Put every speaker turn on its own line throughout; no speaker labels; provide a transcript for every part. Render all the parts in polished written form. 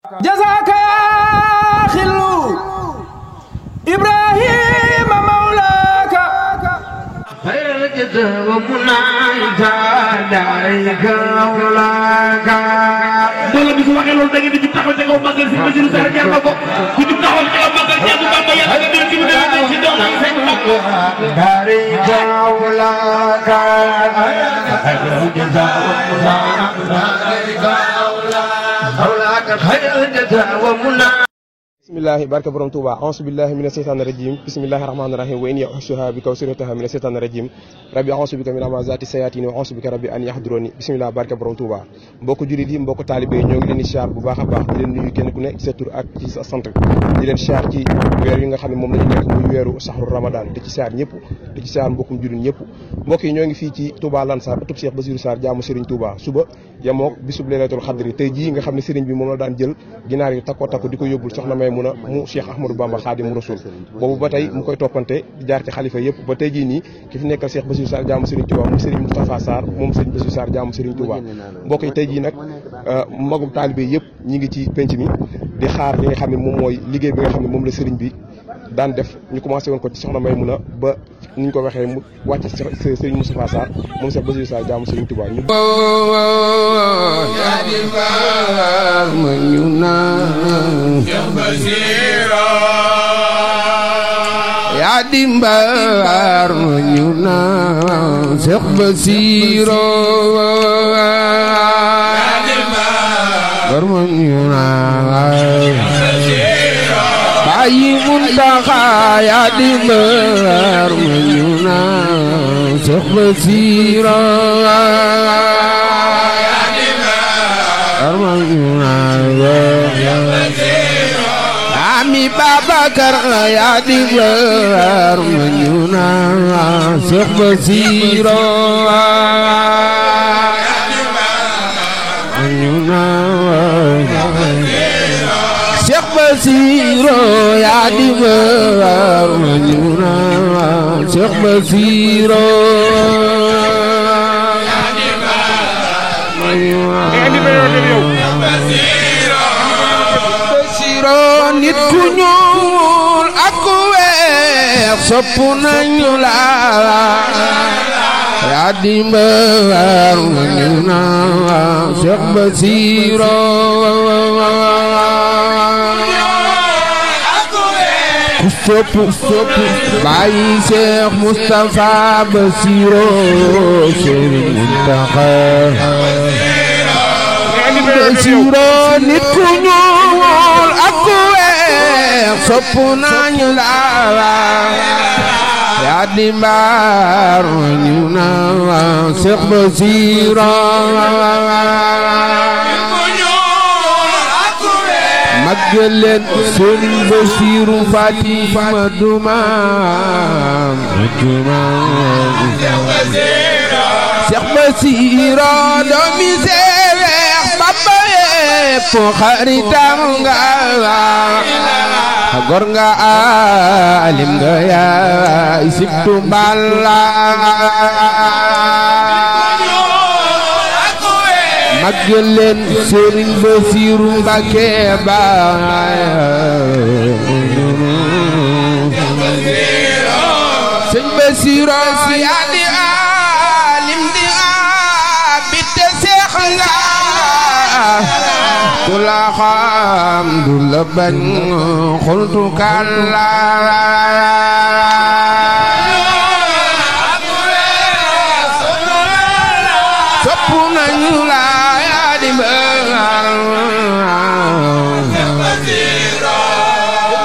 جزاك يا خلو إبراهيم مولاك خير الجزاء ومنعك عليك مولاك دولا بيكو waxee loolu da ngeen di jub taxaw ca kaw magal si Basiru Sarr jar na ko ku jub taxaw ca kaw magal ci Abu Bamba yàlla nga dir ci mu dem ci doon fekk ko عليك مولاك خير الجزاء ومنعك مولاك خير الجزاء ومنعك bismillahi barke borom Touba a'uuzu billahi mina seytaani rajim bismillahi rahmaani rahim wa inni u'idhuha bika wa surriyataha mina seytaani rajim rabbi a'uuzu bika min hamazaati sayaatiin wa a'uuzu bika rabbi an yahduruni bismillah barke borom Touba mbokk jullit yi mbokk taalibe yi ñoo ngi leen di siyaar bu baax a baax di leen nuyu kenn ku ne ci sa tur ak ci sa sant di leen siyaar ci weer yi nga xam ne moom la ñu nekk muy weeru saxru ramadan di ci siyaar ñëpp di ci siyaar mbokkum jullit ñëpp mbokk yi ñoo ngi fii ci Touba Lansar ëttub Cheikh Bassirou Sarr jaamu Serigne Touba suba yemook bisub laylatul xadri tey jii nga xam ne Serigne bi moom la daan jël ginaar yi takko takko di ko yóbbul soxna Maymuna mu Cheikh Ahmadou Bamba Xaadimu Rasul boobu ba tey mu koy toppante di jaar ci xalifa yëpp ba tey jii nii ki fi nekkal Cheikh Bassirou Sarr jaamu Serigne Touba mu Serigne Moustapha Sarr moom Serigne Bassirou Sarr jaamu Serigne Touba mbokk yi tey jii nag magum taalibe yëpp ñi ngi ci penc mi di xaar li nga xam ne moom mooy liggéey bi nga xam ne moom la Serigne bi daan def ñu commencé woon ko ci soxna Maymuna ba ni ñu ko waxee mu wàcc Serigne Moustapha Sarr moom Cheikh Bassirou Sarr jaamu Serigne Touba ñu yaa di mbaar ma ñu naan Cheikh Bassirou yaa di mbaar ma ñu naan Baay Muntaxa yaa di mbaar ma ñu naan Cheikh Bassirou yaa di mbaar ma ñu naan Ami Babakar yaa di mbaar ma ñu naan Cheikh Bassirou yaa di mbaar ma ñu naan Cheikh Bassirou yaa di mbaar ma ñu naan Cheikh Bassirou yaa di mbaar ma ñu nit ku ñuul ak ku weex sopp nañu la yaa di mbaar ma ñu naan Cheikh Bassirou ku sopp Baay Cheikh Moustapha Bassirou Serigne Mountakha Bassirou nit ku ñuul ak ku weex sopp nañu la yaa di mbaar ma ñu naan Cheikh Bassirou màggal leen Serigne Bassirou Fatima Dumaam Cheikh Bassirou doomi Seex Bamba yépp xaritam nga gor nga alim nga yaay sibtu Balla màggal leen Serigne Bassirou Mbacké baay Serigne Bassirou yaa di alim di abid te seex nga ku la xam du la bañ xultu kàlla sopp nañu la yaa di mbaar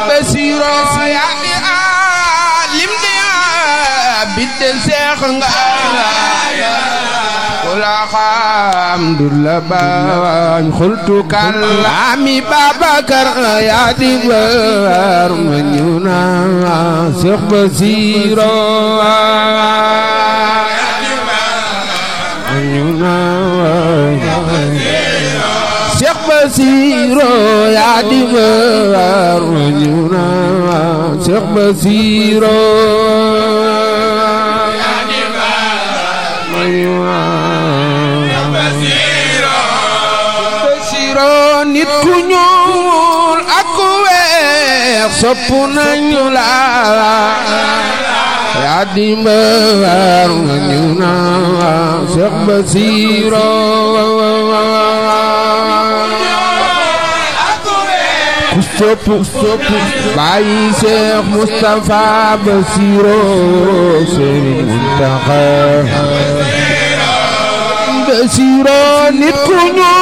Bassirou yaa di alim di abid te seex nga la xam du la bañ xultu kàlla Ami Babakar yaa di mbaar ma ñu naan Cheikh Bassirou yaa di mbaar ma ñu naan Cheikh Bassirou yaa di mbaar ma ñu naan Cheikh Bassirou
nit ku ñuul ak ku weex sopp nañu la yaa di mbaar nga ñu naa Seex Basiiro ku sopp bàyyi Seex Mustafa Basiiro Sëriñ Muntaxa Basiiro nit ku ñuul